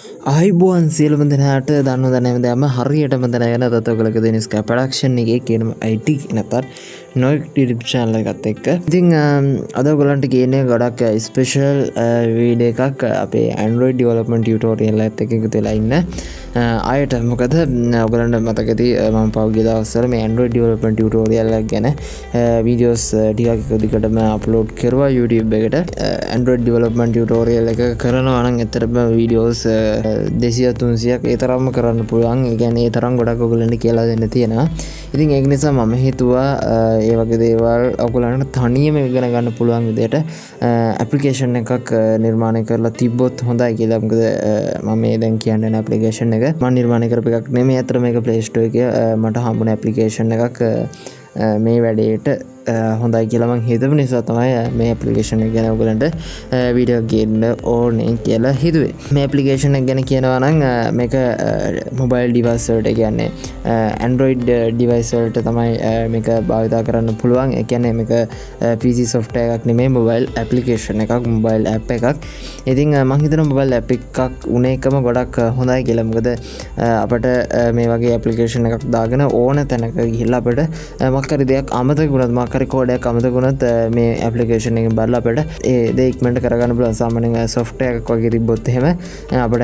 අයිබෝන් සියලුම දෙනාට දන්නවා දැනම දැම හරියටම දැනගෙන තත්ත්වයක දෙන ස්කයිප් ප්‍රොඩක්ෂන් එකේ කියන IT නැත්නම් KNOiT YouTube channel එකත් එක්ක. ඉතින් අද ඔයගලන්ට කියන්නේ ගොඩක් ස්පෙෂල් වීඩියෝ එකක් අපේ Android development tutorial එකත් එක්ක එකතු වෙලා ඉන්න ආයෙත් මොකද ඔයගලන්ට මතක ඇති මම පහුගිය දවස්වල මේ Android development tutorial එක ගැන videos ටිකක් දිගටම upload කරුවා YouTube එකට. Android development tutorial එක කරනවා නම් ඇත්තටම videos 200-300ක් ඒ තරම්ම කරන්න පුළුවන්. ඒ කියන්නේ ඒ තරම් ගොඩක් ඔයගලන්ට කියලා දෙන්න තියෙනවා. ඉතින් ඒක නිසා මම හිතුවා ඒ වගේ දේවල් ඔයගලන්ට තනියම ඉගෙන ගන්න පුළුවන් විදිහට application එකක් නිර්මාණය කරලා තිබ්බොත් හොඳයි කියලා. මොකද මම මේ දැන් කියන්නේ application එක මම නිර්මාණය කරපු එකක් නෙමෙයි. අතට මේක Play Store එකේ මට හම්බුන application එකක් මේ වැඩේට හොඳයි කියලා මම හිතපු නිසා තමයි මේ application එක ගැන ඔයගලන්ට වීඩියෝ ගේන්න ඕනේ කියලා හිතුවේ. මේ application එක ගැන කියනවා නම් මේක mobile device වලට කියන්නේ Android device වලට තමයි මේක භාවිත කරන්න පුළුවන්. ඒ කියන්නේ මේක PC software එකක් නෙමෙයි, mobile application එකක්, mobile app එකක්. ඉතින් මම හිතනවා mobile app එකක් උන එකම ගොඩක් හොඳයි කියලා. මොකද අපිට මේ වගේ application එකක් දාගෙන ඕන තැනක ගිහිල්ලා අපිට මොකක් හරි දෙයක් අමතක වුණත් කරි කෝඩයක් අමතක වුණත් මේ ඇප්ලිකේෂන් එකෙන් බලලා අපිට ඒ දේ ඉක්මනට කරගන්න පුළුවන්. සාමාන්‍යයෙන් software එකක් වගේ තිබ්බොත් එහෙම අපිට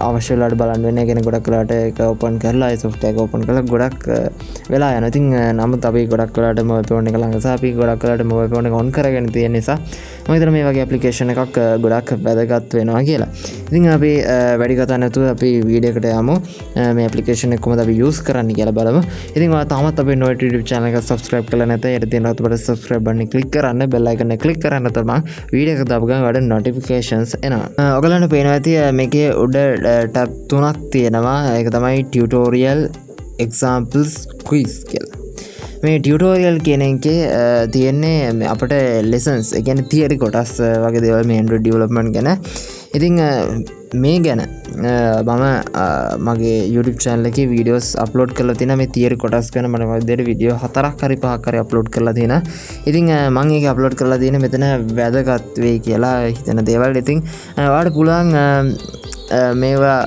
අවශ්‍ය වෙලාවට බලන්න වෙන්නේ. ඒ කියන්නේ ගොඩක් වෙලාවට ඒක ඕපන් කරලා ඒ software එක ඕපන් කරලා ගොඩක් වෙලා යනවා. ඉතින් නමුත් අපි ගොඩක් වෙලාවට mobile phone එක ළඟ සහ අපි ගොඩක් වෙලාවට mobile phone එක on කරගෙන තියෙන නිසා මම හිතනවා මේ වගේ ඇප්ලිකේෂන් එකක් ගොඩක් වැදගත් වෙනවා කියලා. ඉතින් අපි වැඩි කතා නැතුව අපි වීඩියෝ එකට යමු. මේ ඇප්ලිකේෂන් එක කොහොමද අපි use කරන්න කියලා බලමු. ඉතින් ඔයා තාමත් අපේ KNOiT YouTube channel එක subscribe කරලා නැත්නම් ඔබට subscribe button එක click කරන්න, bell icon එක click කරන්න තමයි වීඩියෝ එක දාපු ගමන් ඔයාලට notifications එනවා. ඔයගලන්ට පේනවා ඇති මේකේ උඩ tab 3ක් තියෙනවා. ඒක තමයි tutorial, examples, quiz කියලා. මේ tutorial කියන එකේ තියෙන්නේ අපිට lessons, ඒ කියන්නේ theory කොටස් වගේ දේවල් මේ Android development ගැන. ඉතින් මේ ගැන මම මගේ YouTube channel එකේ videos upload කරලා තියෙනවා. මේ theory කොටස් ගැන මම විදිහට video 4ක් හරි 5ක් හරි upload කරලා තියෙනවා. ඉතින් මම ඒක upload කරලා තියෙන්නේ මෙතන වැදගත් වෙයි කියලා හිතන දේවල්. ඉතින් ඔයාලට පුළුවන් මේවා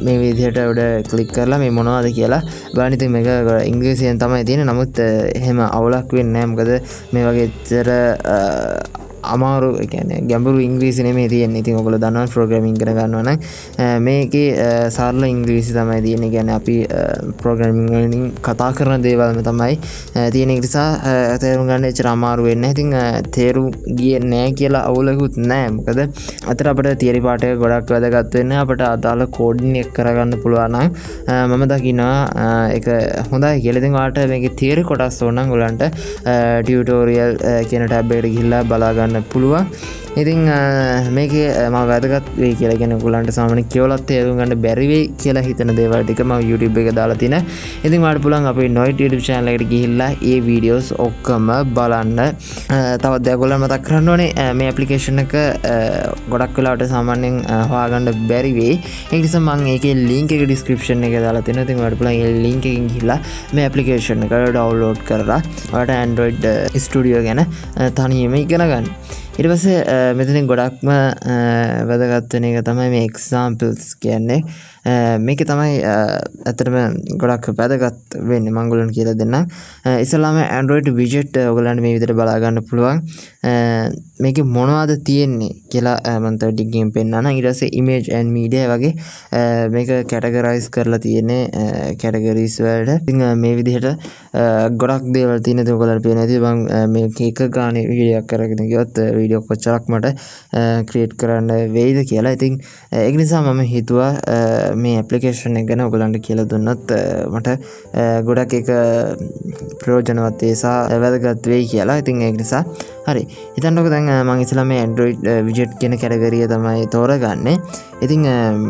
මේ විදිහට උඩ ක්ලික් කරලා මේ මොනවද කියලා බලන්න. ඉතින් මේක ඉංග්‍රීසියෙන් තමයි තියෙන්නේ. නමුත් එහෙම අවුලක් වෙන්නේ නැහැ. මොකද මේ වගේ ඇත්තට අමාරු ඒ කියන්නේ ගැඹුරු ඉංග්‍රීසි නෙමෙයි තියෙන්නේ. ඉතින් ඔයගොල්ලෝ දන්නවා ප්‍රෝග්‍රෑමින් ඉගෙන ගන්නවා නම් මේකේ සරල ඉංග්‍රීසි තමයි තියෙන්නේ. කියන්නේ අපි ප්‍රෝග්‍රෑමින් වලින් කතා කරන දේවල්ම තමයි තියෙන. ඒ නිසා තේරුම් ගන්න එච්චර අමාරු වෙන්නේ නැහැ. ඉතින් තේරුම් ගියේ නැහැ කියලා අවුලකුත් නැහැ. මොකද අතට අපිට තියරි පාඩ එක ගොඩක් වැදගත් වෙන්නේ. අපිට අදාළ කෝඩින් එක කරගන්න පුළුවන් නම් මම දකිනවා ඒක හොඳයි කියලා. ඉතින් ඔයාලට මේකේ තියරි කොටස් ඕන නම් ඔයාලන්ට ටියුටෝරියල් කියන ටැබ් එකට ගිහිල්ලා බලා ගන්න පුළුවන්. ඉතින් මේකේ මම වැදගත් වෙයි කියලා කියන ඔයගලන්ට සාමාන්‍ය කියවලත් තේරුම් ගන්න බැරි වෙයි කියලා හිතන දේවල් ටික මම YouTube එකේ දාලා තියෙනවා. ඉතින් ඔයාලට පුළුවන් අපේ KNOiT YouTube channel එකට ගිහිල්ලා මේ videos ඔක්කොම බලන්න. තවත් දෙයක් ඔයගොල්ලෝ මතක් කරගන්න ඕනේ මේ application එක ගොඩක් වෙලාවට සාමාන්‍යයෙන් හොයාගන්න බැරි වෙයි. ඒ නිසා මම ඒකේ link එක description එකේ දාලා තියෙනවා. ඉතින් ඔයාලට පුළුවන් ඒ link එකෙන් ගිහිල්ලා මේ application එක download කරලා ඔයාලට Android Studio ගැන තනියම ඉගෙන ගන්න. ඊට පස්සේ මෙතනින් ගොඩක්ම වැදගත් වෙන එක තමයි මේ examples කියන්නේ. මේක තමයි ඇත්තටම ගොඩක් වැදගත් වෙන්නේ. මම ඔයගලන්ට කියලා දෙන්නම්. ඉස්සෙල්ලාම Android widget ඔයගලන්ට මේ විදිහට බලා ගන්න පුළුවන්. මේකේ මොනවද තියෙන්නේ කියලා මම තව ටිකකින් පෙන්නනවා. ඊට පස්සේ image and media වගේ මේක categorize කරලා තියෙන්නේ categories වලට. ඉතින් මේ විදිහට ගොඩක් දේවල් තියෙන. ඉතින් ඔයගලන්ට පේනවා ඇති මම මේක එක ගානේ වීඩියෝ එකක් කරගෙන ගියොත් වීඩියෝ කොච්චරක් මට ක්‍රියේට් කරන්න වෙයිද කියලා. ඉතින් ඒක නිසා මම හිතුවා මේ ඇප්ලිකේෂන් එක ගැන ඔයගලන්ට කියලා දුන්නොත් මට ගොඩක් ඒක ප්‍රයෝජනවත් ඒ සහ වැදගත් වෙයි කියලා. ඉතින් ඒක නිසා හරි. හිතන්නකෝ දැන් මම ඉස්සෙල්ලා මේ Android widget කියන කැටගරිය තමයි තෝරගන්නේ. ඉතින්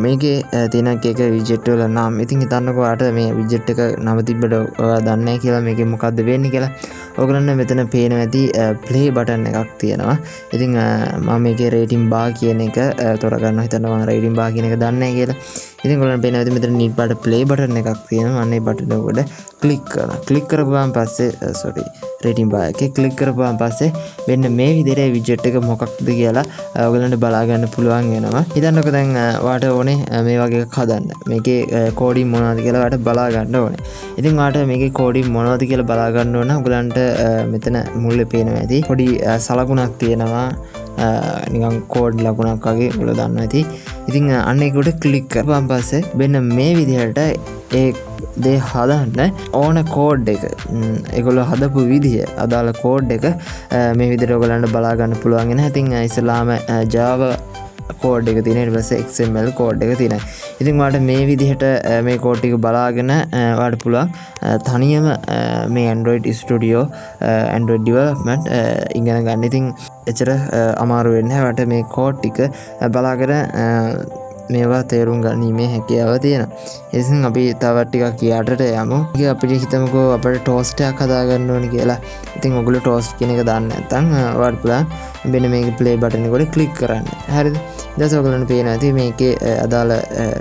මේකේ තියෙන එක widget වල නම් ඉතින් හිතන්නකෝ ඔයාලට මේ widget එක නම තිබ්බට ඔයා දන්නේ නැහැ කියලා මේකේ මොකද්ද වෙන්නේ කියලා. ඔයගලන්ට මෙතන පේනවා ඇති play button එකක් තියෙනවා. ඉතින් මම මේකේ rating bar කියන එක තෝරගන්නවා. හිතන්න මම rating bar කියන එක දන්නේ නැහැ කියලා. ඉතින් ඔයගොල්ලන්ට පේනවා ඇති මෙතන නිල් පාට ප්ලේ බටන් එකක් තියෙනවා. අන්න ඒ බටන් එක උඩ ක්ලික් කරනවා. ක්ලික් කරපුවාන් පස්සේ රේටින් බාර් එකේ ක්ලික් කරපුවාන් පස්සේ මෙන්න මේ විදිහට විජෙට් එක මොකක්ද කියලා ඔයගොල්ලන්ට බලා ගන්න පුළුවන් වෙනවා. හිතන්නකෝ දැන් ඔයාට ඕනේ මේ වගේ එකක් හදන්න. මේකේ කෝඩින් මොනවද කියලා ඔයාට බලා ගන්න ඕනේ. ඉතින් ඔයාට මේකේ කෝඩින් මොනවද කියලා බලා ගන්න ඕන නම් ඔයගොල්ලන්ට මෙතන මුල්ලේ පේනවා ඇති. පොඩි සලකුණක් තියෙනවා. නිකන් කෝඩ් ලකුණක් වගේ ඔයගොල්ලෝ දන්නවා ඇති. ඉතින් අන්න ඒකට ක්ලික් කරපුවාන් පස්සේ මෙන්න මේ විදිහට ඒ දේ හදන්න ඕන කෝඩ් එක ඒගොල්ලෝ හදපු විදිහ අදාළ කෝඩ් එක මේ විදිහට ඔයගොල්ලන්ට බලා ගන්න පුළුවන් වෙන. ඉතින් ඉස්සලාම Java කෝඩ් එක තියෙන ඊට පස්සේ XML කෝඩ් එක තියෙනවා. ඉතින් ඔයාලට මේ විදිහට මේ කෝඩ් ටික බලාගෙන ඔයාලට පුළුවන් තනියම මේ Android Studio Android development ඉගෙන ගන්න. ඉතින් එච්චර අමාරු වෙන්නේ නැහැ. ඔයාලට මේ කෝඩ් ටික බලාගෙන මේවා තේරුම් ගැනීමේ හැකියාව තියෙනවා. ඉතින් අපි තව ටිකක් යාටට යමු. ඉතින් අපිට හිතමුකෝ අපිට ටෝස්ට් එකක් හදා ගන්න ඕනේ කියලා. ඉතින් ඔයගොල්ලෝ ටෝස්ට් කියන එක දන්නේ නැත්නම් ඔයාලට පුළුවන් මෙන්න මේකේ ප්ලේ බටන් එක උඩ ක්ලික් කරන්න. හරිද? ඊට පස්සේ ඔයගොල්ලන්ට පේනවා ඇති මේකේ අදාළ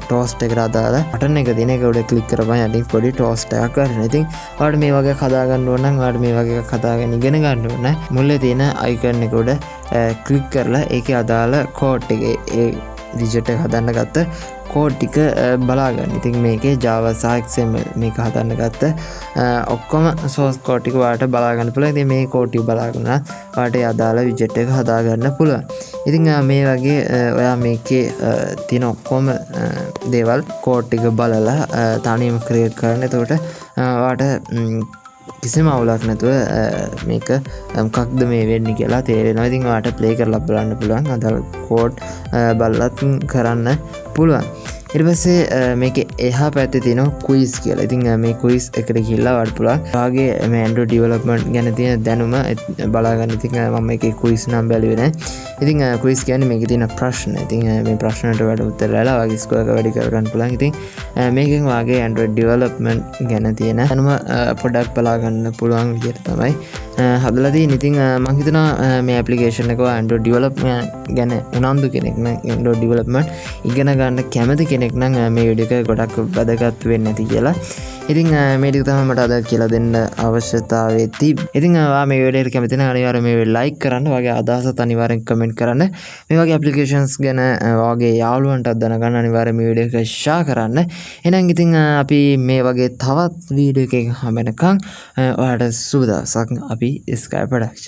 ටෝස්ට් එකට අදාළ බටන් එක තියෙන එක උඩ ක්ලික් කරපන් යටින් පොඩි ටෝස්ට් එකක් ගන්න. ඉතින් ඔයාලට මේ වගේ හදා ගන්න ඕන නම් ඔයාලට මේ වගේ එකක් හදාගෙන ඉගෙන ගන්න ඕන. මුල්ලේ තියෙන අයිකන් එක උඩ ක්ලික් කරලා ඒකේ අදාළ කෝඩ් එකේ ඒ විජෙට් එක හදන්න ගත්ත කෝඩ් ටික බලා ගන්න. ඉතින් මේකේ Java සහ XML මේක හදන්න ගත්ත ඔක්කොම source code ටික ඔයාලට බලා ගන්න පුළුවන්. ඉතින් මේ කෝඩ් ටික බලාගෙන ඔයාලට අදාළ විජෙට් එක හදා ගන්න පුළුවන්. ඉතින් මේ වගේ ඔයා මේකේ තියෙන ඔක්කොම දේවල් කෝඩ් ටික බලලා තනියම ක්‍රියේට් කරන්න. එතකොට ඔයාලට කිසිම අවුලක් නැතුව මේක මොකක්ද මේ වෙන්නේ කියලා තේරෙනවා. ඉතින් ඔයාලට ප්ලේ කරලා බලන්න පුළුවන්. අදාළ කෝඩ් බලලත් කරන්න පුළුවන්. ඊට පස්සේ මේකේ එහා පැත්තේ තියෙනවා ක්විස් කියලා. ඉතින් මේ ක්විස් එකට ගිහිල්ලා ඔයාලට පුළුවන් ඔයාගේ මේ Android development ගැන තියෙන දැනුම බලා ගන්න. ඉතින් මම මේකේ ක්විස් නම් බැලුවේ නැහැ. ඉතින් ක්විස් කියන්නේ මේකේ තියෙන ප්‍රශ්න. ඉතින් මේ ප්‍රශ්න වලට ඔයාලට උත්තර දාලා ඔයාගේ ස්කෝර් එක වැඩි කර ගන්න පුළුවන්. ඉතින් මේකෙන් ඔයාගේ Android development ගැන තියෙන දැනුම පොඩ්ඩක් බලා ගන්න පුළුවන් විදිහට තමයි හදලා තියෙන්නේ. ඉතින් මම හිතනවා මේ ඇප්ලිකේෂන් එක Android development ගැන උනන්දු කෙනෙක් නම් Android development ඉගෙන ගන්න කැමති කෙනෙක් නම් මේ වීඩියෝ එක ගොඩක් වැදගත් වෙන්නේ නැති කියලා. ඉතින් මේ ටික තමයි මට අද කියලා දෙන්න අවශ්‍යතාවය තිබ්බේ. ඉතින් ඔයා මේ වීඩියෝ එකට කැමති නම් අනිවාර්යයෙන් මේ වීඩියෝ ලයික් කරන්න, ඔයාගේ අදහසත් අනිවාර්යෙන් කමෙන්ට් කරන්න. මේ වගේ ඇප්ලිකේෂන්ස් ගැන ඔයාගේ යාළුවන්ටත් දැනගන්න අනිවාර්යයෙන් මේ වීඩියෝ එක ෂෙයා කරන්න. එහෙනම් ඉතින් අපි මේ වගේ තවත් වීඩියෝ එකකින් හම්බ වෙනකන් ඔයාලට සුබ දවසක්. අපි Sky Production